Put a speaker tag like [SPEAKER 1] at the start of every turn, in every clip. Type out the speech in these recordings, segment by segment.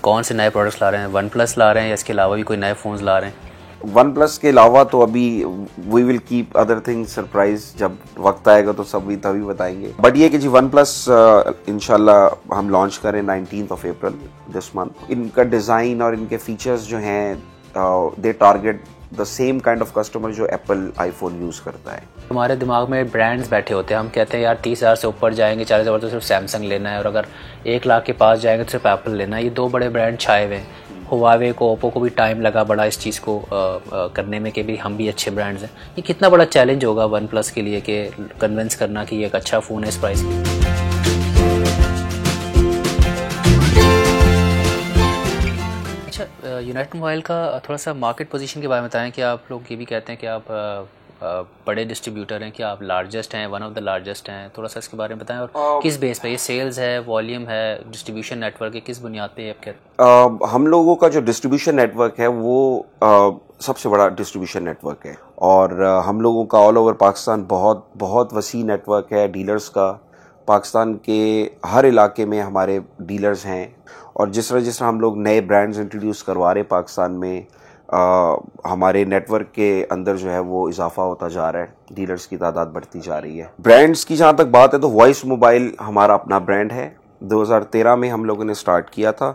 [SPEAKER 1] कौन से नए प्रोडक्ट्स ला रहे हैं? वन प्लस ला रहे हैं या इसके अलावा भी कोई नए फ़ोन्स ला रहे हैं?
[SPEAKER 2] वन प्लस के अलावा तो अभी we will keep other things surprise, जब वक्त आएगा तो सब तभी बताएंगे। बट ये कि जी वन प्लस इंशाल्लाह हम लॉन्च करें 19th of April this month. इनका डिज़ाइन और इनके फीचर्स जो हैं दे target the same kind of customer जो एप्पल आईफोन यूज़ करता है।
[SPEAKER 1] हमारे दिमाग में ब्रांड्स बैठे होते हैं, हम कहते हैं यार 30,000 से ऊपर जाएंगे, 40,000 तो सिर्फ सैमसंग लेना है, और अगर 1 लाख के पास जाएंगे तो सिर्फ एप्पल लेना है। ये दो बड़े ब्रांड छाए हुए हैं। हुआवे को, ओप्पो को भी टाइम लगा बड़ा इस चीज़ को करने में कि भी हम भी अच्छे ब्रांड्स हैं। ये कितना बड़ा चैलेंज होगा वन प्लस के लिए कि कन्विंस करना कि ये एक अच्छा फ़ोन है इस प्राइस में? अच्छा, यूनाइटेड मोबाइल का थोड़ा सा मार्केट पोजीशन के बारे में बताएं कि आप लोग ये भी कहते हैं कि आप बड़े डिस्ट्रीब्यूटर हैं, कि आप लार्जेस्ट हैं, वन ऑफ द लार्जेस्ट हैं। थोड़ा सा इसके बारे में बताएं, और किस बेस पे ये सेल्स है, वॉल्यूम है, डिस्ट्रीब्यूशन नेटवर्क है, किस बुनियाद पे आप कहते हैं?
[SPEAKER 2] हम लोगों का जो डिस्ट्रीब्यूशन नेटवर्क है वो सबसे बड़ा डिस्ट्रीब्यूशन नेटवर्क है, और हम लोगों का ऑल ओवर पाकिस्तान बहुत बहुत वसी नेटवर्क है डीलर्स का। पाकिस्तान के हर इलाके में हमारे डीलर्स हैं, और जिस तरह हम लोग नए ब्रांड्स इंट्रोड्यूस करवा रहे हैं पाकिस्तान में, हमारे नेटवर्क के अंदर जो है वो इजाफा होता जा रहा है, डीलर्स की तादाद बढ़ती जा रही है। ब्रांड्स की जहाँ तक बात है तो वॉइस मोबाइल हमारा अपना ब्रांड है, 2013 में हम लोगों ने स्टार्ट किया था,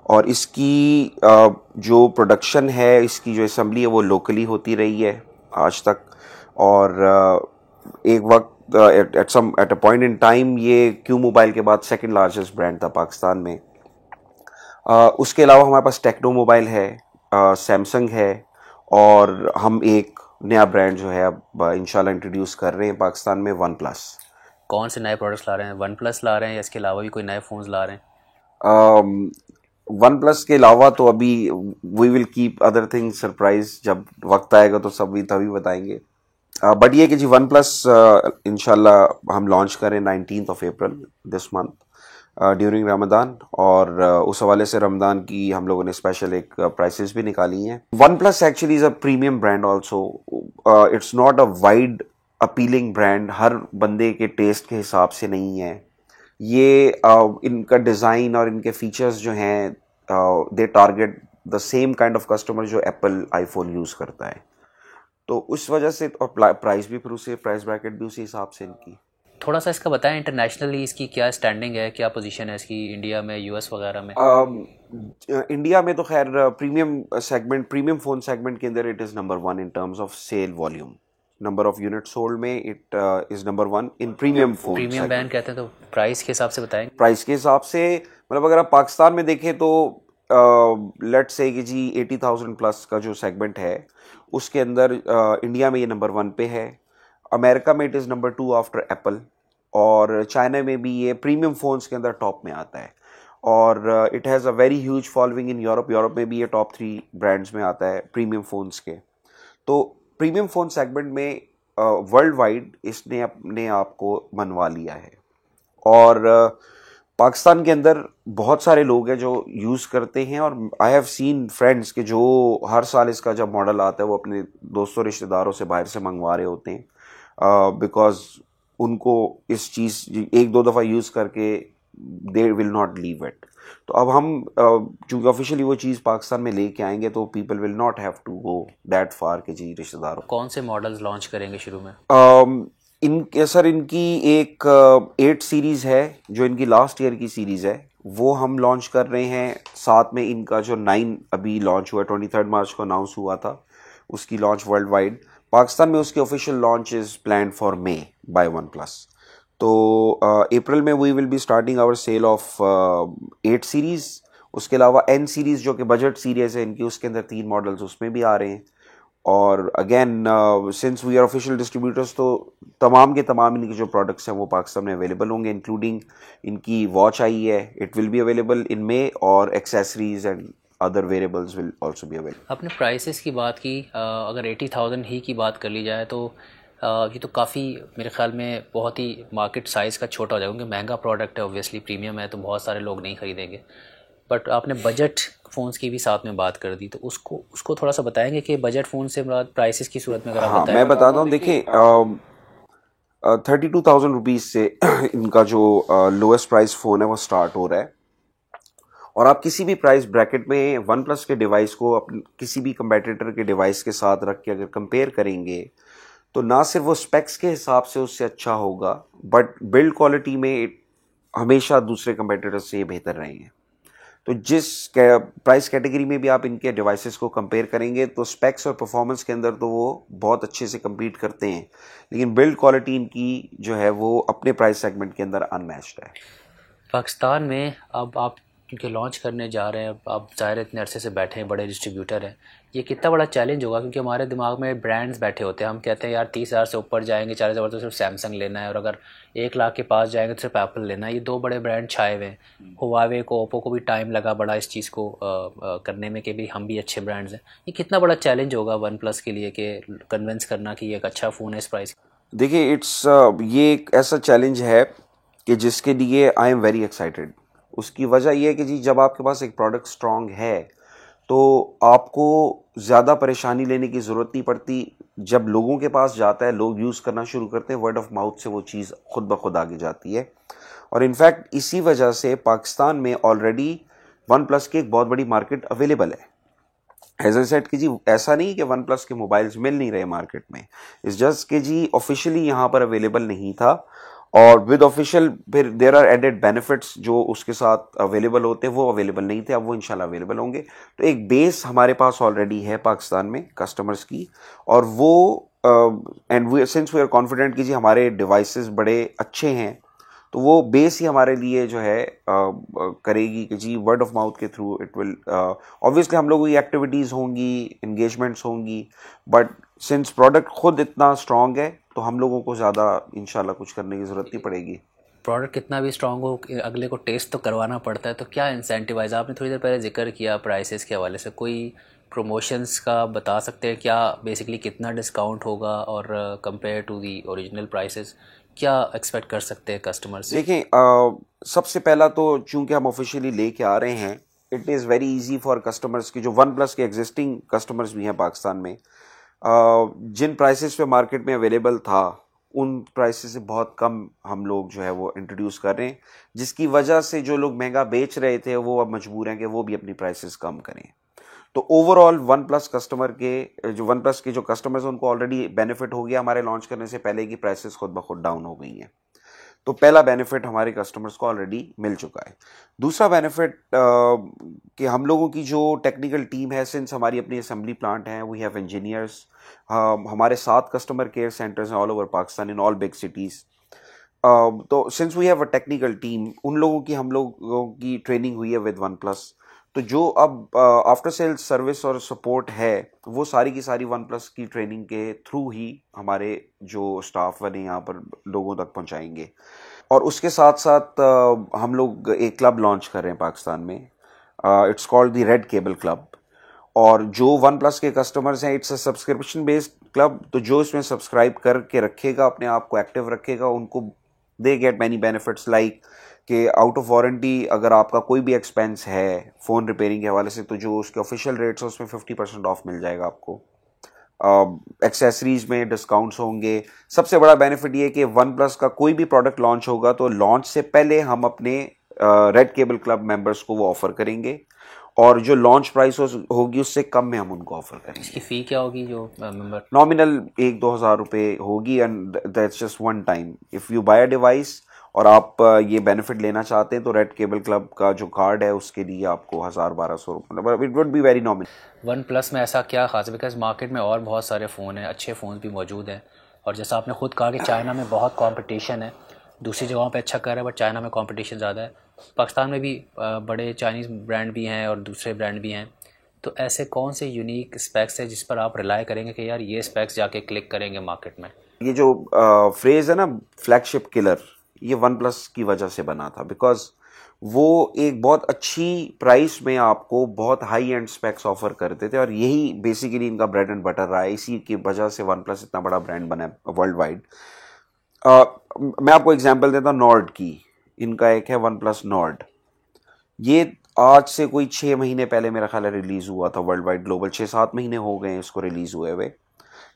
[SPEAKER 2] और इसकी जो प्रोडक्शन है, इसकी जो असेंबली है वो लोकली होती रही है आज तक। और एक वक्त at a point in time ये क्यू मोबाइल के बाद सेकंड लार्जेस्ट ब्रांड था पाकिस्तान में। उसके अलावा हमारे पास टेक्नो मोबाइल है, सैमसंग है, और हम एक नया ब्रांड जो है अब इंशाल्लाह इंट्रोड्यूस कर रहे हैं पाकिस्तान में, वन प्लस।
[SPEAKER 1] कौन से नए प्रोडक्ट्स ला रहे हैं? वन प्लस ला रहे हैं या इसके अलावा भी कोई नए फ़ोन्स ला रहे हैं?
[SPEAKER 2] वन प्लस के अलावा तो अभी we will keep other things surprise, जब वक्त आएगा तो सब तभी बताएंगे। बट ये कि जी वन प्लस इंशाल्लाह हम लॉन्च करें 19th of April this month during Ramzan, और उस हवाले से रमज़ान की हम लोगों ने स्पेशल एक प्राइसेस भी निकाली हैं। OnePlus actually is a premium brand also. It's not a wide appealing brand, हर बंदे के टेस्ट के हिसाब से नहीं है ये। इनका डिज़ाइन और इनके फीचर्स जो हैं दे target the same kind of customer जो एप्पल आईफोन यूज़ करता है, तो उस वजह से, और प्राइस भी फिर उसे, प्राइस ब्रैकेट भी उसी हिसाब से इनकी।
[SPEAKER 1] थोड़ा सा इसका बताएं, इंटरनेशनली इसकी क्या स्टैंडिंग है, क्या पोजीशन है इसकी इंडिया में, यूएस वगैरह में?
[SPEAKER 2] इंडिया में तो खैर premium segment, premium phone segment के अंदर it is number 1 in terms of sale volume, number of unit sold में it is number 1 in premium phone.
[SPEAKER 1] Premium brand कहते हैं, तो प्राइस के हिसाब से बताएंगे?
[SPEAKER 2] प्राइस के हिसाब से मतलब अगर आप पाकिस्तान में देखें तो लेट्स से कि जी 80,000 प्लस का जो सेगमेंट है उसके अंदर इंडिया में ये नंबर 1 पे है, अमेरिका में it is number 2 after Apple, और चाइना में भी ये प्रीमियम फ़ोन्स के अंदर टॉप में आता है, और it has a very huge following in Europe. Europe में भी ये टॉप 3 ब्रांड्स में आता है प्रीमियम फ़ोन्स के। तो प्रीमियम फ़ोन सेगमेंट में वर्ल्ड वाइड इसने अपने आप को मनवा लिया है, और पाकिस्तान के अंदर बहुत सारे लोग हैं जो यूज़ करते हैं, और आई हैव सीन फ्रेंड्स के जो हर साल इसका जब मॉडल आता है वो अपने दोस्तों रिश्तेदारों से बाहर से मंगवा रहे होते हैं, बिकॉज उनको इस चीज़ एक दो दफ़ा यूज़ करके they will not leave it. तो अब हम चूँकि ऑफिशियली वो चीज़ पाकिस्तान में लेके आएंगे तो people will not have to go that far के जी रिश्तेदारों।
[SPEAKER 1] कौन से मॉडल्स लॉन्च करेंगे शुरू में?
[SPEAKER 2] इनकी एक 8 सीरीज़ है जो इनकी लास्ट ईयर की सीरीज़ है, वो हम लॉन्च कर रहे हैं। साथ में इनका जो 9 अभी लॉन्च हुआ, 23 मार्च को अनाउंस हुआ था, उसकी लॉन्च वर्ल्ड वाइड। पाकिस्तान में उसकी official launch is plan for May by OnePlus. तो अप्रैल में we will be starting our sale of 8 series. उसके अलावा N सीरीज़ जो कि बजट सीरीज़ है इनकी, उसके अंदर 3 मॉडल्स उसमें भी आ रहे हैं। और again since we are official distributors, तो तमाम के तमाम इनके जो प्रोडक्ट्स हैं वो पाकिस्तान में अवेलेबल होंगे, इंक्लूडिंग इनकी वॉच आई है, it will be available in May, और accessories and other wearables will also be available.
[SPEAKER 1] आपने प्राइसेस की बात की, अगर 80,000 ही की बात कर ली जाए तो ये तो काफ़ी मेरे ख्याल में बहुत ही मार्केट साइज़ का छोटा हो जाएगा, क्योंकि महंगा प्रोडक्ट है, ऑब्वियसली प्रीमियम है तो बहुत सारे लोग नहीं खरीदेंगे। बट आपने बजट फ़ोन्स की भी साथ में बात कर दी, तो उसको थोड़ा सा बताएंगे कि बजट फ़ोन से प्राइसेस की सूरत में अगर आप बताएं।
[SPEAKER 2] मैं बताता हूँ, देखिए 32,000 रुपीज़ से इनका जो लोएस्ट प्राइस फ़ोन है वो स्टार्ट हो रहा है, और आप किसी भी प्राइस ब्रैकेट में वन प्लस के डिवाइस को अपने किसी भी कंपेटिटर के डिवाइस के साथ रख के अगर कंपेयर करेंगे तो ना सिर्फ वो स्पेक्स के हिसाब से उससे अच्छा होगा, बट बिल्ड क्वालिटी में हमेशा दूसरे कंपेटिटर से ये बेहतर रहे हैं। तो जिस प्राइस कैटेगरी में भी आप इनके डिवाइसेस को कंपेयर करेंगे तो स्पेक्स और परफॉर्मेंस के अंदर तो वो बहुत अच्छे से compete करते हैं, लेकिन बिल्ड क्वालिटी इनकी जो है वो अपने प्राइस सेगमेंट के अंदर अनमैच्ड है।
[SPEAKER 1] पाकिस्तान में अब आप क्योंकि लॉन्च करने जा रहे हैं, आप ज़ाहिर इतने अरसे से बैठे हैं, बड़े डिस्ट्रीब्यूटर हैं, ये कितना बड़ा चैलेंज होगा? क्योंकि हमारे दिमाग में ब्रांड्स बैठे होते हैं, हम कहते हैं यार 30,000 से ऊपर जाएंगे, 40,000 तो सिर्फ सैमसंग लेना है, और अगर 1 लाख के पास जाएंगे तो सिर्फ एप्पल लेना है। ये 2 बड़े ब्रांड छाए हुए हैं। हुआवे को, ओप्पो को भी टाइम लगा बड़ा इस चीज़ को करने में कि भाई हम भी अच्छे ब्रांड्स हैं। ये कितना बड़ा चैलेंज होगा वन प्लस के लिए कि कन्विंस करना कि एक अच्छा फ़ोन है इस प्राइस?
[SPEAKER 2] देखिए ये एक ऐसा चैलेंज है कि जिसके लिए आई एम वेरी एक्साइटेड। उसकी वजह यह है कि जी जब आपके पास एक प्रोडक्ट स्ट्रांग है तो आपको ज़्यादा परेशानी लेने की ज़रूरत नहीं पड़ती। जब लोगों के पास जाता है, लोग यूज़ करना शुरू करते हैं, वर्ड ऑफ माउथ से वो चीज़ खुद ब खुद आगे जाती है। और इनफैक्ट इसी वजह से पाकिस्तान में ऑलरेडी वन प्लस की एक बहुत बड़ी मार्केट अवेलेबल है। एज आई सेड कि जी ऐसा नहीं कि वन प्लस के मोबाइल्स मिल नहीं रहे मार्केट में, इस जस्ट कि जी ऑफिशियली यहाँ पर अवेलेबल नहीं था, और विद ऑफिशियल फिर देयर आर एडेड बेनिफिट्स जो उसके साथ अवेलेबल होते हैं, वो अवेलेबल नहीं थे, अब वो इंशाल्लाह अवेलेबल होंगे। तो एक बेस हमारे पास ऑलरेडी है पाकिस्तान में कस्टमर्स की, और वो and since we are confident कि जी हमारे डिवाइसेस बड़े अच्छे हैं, तो वो बेस ही हमारे लिए जो है करेगी कि जी वर्ड ऑफ माउथ के थ्रू इट विल ऑब्वियसली हम लोगों की एक्टिविटीज़ होंगी, एंगेजमेंट्स होंगी, बट सिंस प्रोडक्ट खुद इतना स्ट्रांग है तो हम लोगों को ज़्यादा इंशाल्लाह कुछ करने की ज़रूरत नहीं पड़ेगी।
[SPEAKER 1] प्रोडक्ट कितना भी स्ट्रांग हो, अगले को टेस्ट तो करवाना पड़ता है, तो क्या इंसेंटिवाइज, आपने थोड़ी देर पहले जिक्र किया प्राइसेस के हवाले से, कोई प्रमोशंस का बता सकते हैं क्या? बेसिकली कितना डिस्काउंट होगा और compare to the original prices क्या एक्सपेक्ट कर सकते हैं कस्टमर्स?
[SPEAKER 2] देखें, सबसे पहला तो चूंकि हम ऑफिशियली लेके आ रहे हैं, it is very easy for customers की जो वन प्लस के एग्जिस्टिंग कस्टमर्स भी हैं पाकिस्तान में, जिन प्राइसेस पे मार्केट में अवेलेबल था उन प्राइसेस से बहुत कम हम लोग जो है वो इंट्रोड्यूस कर रहे हैं, जिसकी वजह से जो लोग महंगा बेच रहे थे वो अब मजबूर हैं कि वो भी अपनी प्राइसेस कम करें। तो ओवरऑल वन प्लस के जो कस्टमर्स हैं उनको ऑलरेडी बेनिफिट हो गया हमारे लॉन्च करने से पहले की प्राइसेस खुद ब खुद डाउन हो गई हैं। तो पहला बेनिफिट हमारे कस्टमर्स को ऑलरेडी मिल चुका है। दूसरा बेनिफिट कि हम लोगों की जो टेक्निकल टीम है, सिंस हमारी अपनी असेंबली प्लांट है, वी हैव इंजीनियर्स, हमारे 7 कस्टमर केयर सेंटर्स हैं all over Pakistan in all big cities. तो since we have a technical team, उन लोगों की हम लोगों की ट्रेनिंग हुई है विद वन प्लस। तो जो अब आफ्टर सेल्स सर्विस और सपोर्ट है वो सारी की सारी वन प्लस की ट्रेनिंग के थ्रू ही हमारे जो स्टाफ वाले यहाँ पर लोगों तक पहुँचाएंगे। और उसके साथ साथ हम लोग एक क्लब लॉन्च कर रहे हैं पाकिस्तान में, it's called the red cable club. और जो वन प्लस के कस्टमर्स हैं, it's a subscription based club, तो जो इसमें सब्सक्राइब करके रखेगा, अपने आप को एक्टिव रखेगा, उनको they get many benefits like कि आउट ऑफ वारंटी अगर आपका कोई भी एक्सपेंस है फ़ोन रिपेयरिंग के हवाले से, तो जो उसके ऑफिशियल रेट्स है उसमें 50% ऑफ मिल जाएगा आपको। एक्सेसरीज में डिस्काउंट्स होंगे। सबसे बड़ा बेनिफिट ये है कि वन प्लस का कोई भी प्रोडक्ट लॉन्च होगा तो लॉन्च से पहले हम अपने रेड केबल क्लब मेंबर्स को वो ऑफर करेंगे, और जो लॉन्च प्राइस होगी उससे कम में हम उनको ऑफर करेंगे।
[SPEAKER 1] इसकी फ़ी क्या होगी जो मेंबर?
[SPEAKER 2] नॉमिनल 1-2 हज़ार रुपये होगी, and that's just one time. If you buy a device और आप ये बेनिफिट लेना चाहते हैं तो रेड केबल क्लब का जो कार्ड है उसके लिए आपको 1000-1200 रुपये, it would be very nominal.
[SPEAKER 1] One plus में ऐसा क्या खास है? बिकॉज मार्केट में और बहुत सारे फ़ोन हैं, अच्छे फ़ोन भी मौजूद हैं, और जैसा आपने खुद कहा कि चाइना में बहुत कंपटीशन है, दूसरी जगहों पे अच्छा कर रहा है बट चाइना में कंपटीशन ज़्यादा है। पाकिस्तान में भी बड़े चाइनीज़ ब्रांड भी हैं और दूसरे ब्रांड भी हैं, तो ऐसे कौन से यूनिक स्पेक्स है जिस पर आप रिलाई करेंगे कि यार ये स्पेक्स जाके क्लिक करेंगे मार्केट में?
[SPEAKER 2] ये जो फ्रेज़ है ना फ्लैगशिप किलर, ये वन प्लस की वजह से बना था, बिकॉज वो एक बहुत अच्छी प्राइस में आपको बहुत हाई एंड स्पेक्स ऑफर करते थे, और यही बेसिकली इनका ब्रेड एंड बटर रहा है। इसी की वजह से वन प्लस इतना बड़ा ब्रांड बना है वर्ल्ड वाइड। मैं आपको एग्जांपल देता हूँ नॉर्ड की। इनका एक है वन प्लस नॉर्ड, ये आज से कोई 6 महीने पहले मेरा ख्याल है रिलीज़ हुआ था वर्ल्ड वाइड ग्लोबल। 6-7 महीने हो गए हैं इसको रिलीज़ हुए हुए।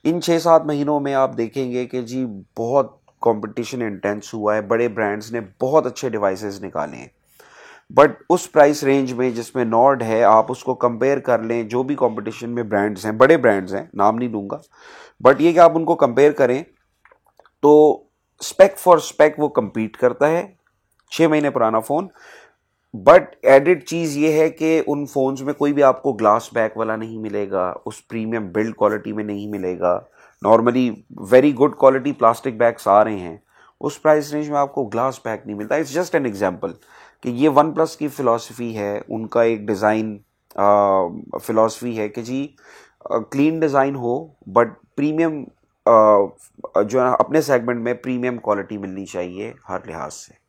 [SPEAKER 2] इन 6-7 महीनों में आप देखेंगे कि जी बहुत कंपटीशन इंटेंस हुआ है, बड़े ब्रांड्स ने बहुत अच्छे डिवाइसेस निकाले हैं, बट उस प्राइस रेंज में जिसमें नॉर्ड है, आप उसको कंपेयर कर लें, जो भी कंपटीशन में ब्रांड्स हैं, बड़े ब्रांड्स हैं, नाम नहीं लूँगा, बट ये कि आप उनको कंपेयर करें तो स्पेक फॉर स्पेक वो compete करता है, 6 महीने पुराना फ़ोन। बट एडिड चीज़ ये है कि उन फ़ोन्स में कोई भी आपको ग्लास बैक वाला नहीं मिलेगा, उस प्रीमियम बिल्ड क्वालिटी में नहीं मिलेगा। Normally very good quality plastic bags आ रहे हैं, उस प्राइस रेंज में आपको ग्लास बैक नहीं मिलता। इट्स जस्ट एन एग्जांपल कि ये वन प्लस की फ़िलॉसफी है, उनका एक डिज़ाइन फ़िलॉसफी है कि जी क्लीन डिज़ाइन हो बट प्रीमियम जो है अपने सेगमेंट में प्रीमियम क्वालिटी मिलनी चाहिए हर लिहाज से।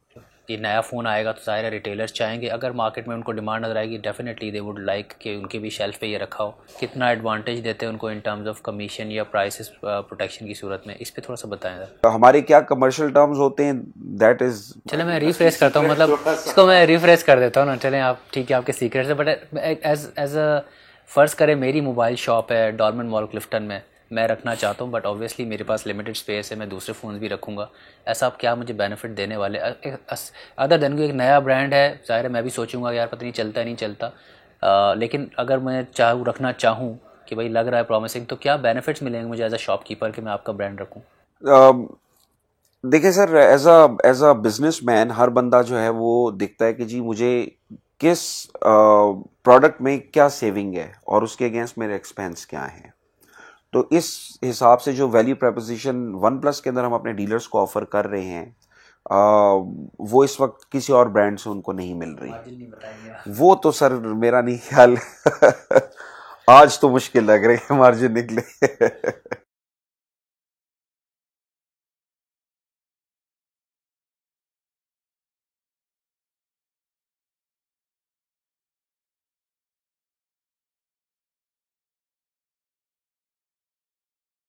[SPEAKER 1] ये नया फ़ोन आएगा तो सारे रिटेलर्स चाहेंगे, अगर मार्केट में उनको डिमांड नजर आएगी डेफिनेटली दे वुड लाइक कि उनके भी शेल्फ पे ये रखा हो। कितना एडवांटेज देते हैं उनको इन टर्म्स ऑफ कमीशन या प्राइसेस प्रोटेक्शन की सूरत में, इस पे थोड़ा सा बताएं सर।
[SPEAKER 2] हमारे क्या कमर्शियल टर्म्स होते हैं, दैट इज,
[SPEAKER 1] चले मैं रिफ्रेश करता हूँ, मतलब इसको मैं रिफ्रेश कर देता हूँ ना। चलें आप, ठीक है आपके सीक्रेट से, बट एज अ फ़र्ज़ करें मेरी मोबाइल शॉप है डॉर्मन मॉल क्लिफ्टन में, मैं रखना चाहता हूँ बट ऑब्वियसली मेरे पास लिमिटेड स्पेस है, मैं दूसरे फ़ोन भी रखूँगा, ऐसा आप क्या मुझे बेनिफिट देने वाले अदर देन एक नया ब्रांड है, ज़ाहिर है मैं भी सोचूंगा यार पता नहीं चलता नहीं चलता, लेकिन अगर मैं रखना चाहूँ कि भाई लग रहा है प्रॉमिसिंग, तो क्या बेनिफिट्स मिलेंगे मुझे एज अ शॉपकीपर कि मैं आपका ब्रांड रखूँ?
[SPEAKER 2] देखिए सर, एज अ बिजनेसमैन हर बंदा जो है वो देखता है कि जी मुझे किस प्रोडक्ट में क्या सेविंग है और उसके अगेंस्ट मेरे एक्सपेंस क्या हैं। तो इस हिसाब से जो वैल्यू प्रपोजिशन वन प्लस के अंदर हम अपने डीलर्स को ऑफर कर रहे हैं, वो इस वक्त किसी और ब्रांड से उनको नहीं मिल रही। वो तो सर मेरा नहीं ख्याल आज तो मुश्किल लग रही है मार्जिन निकले।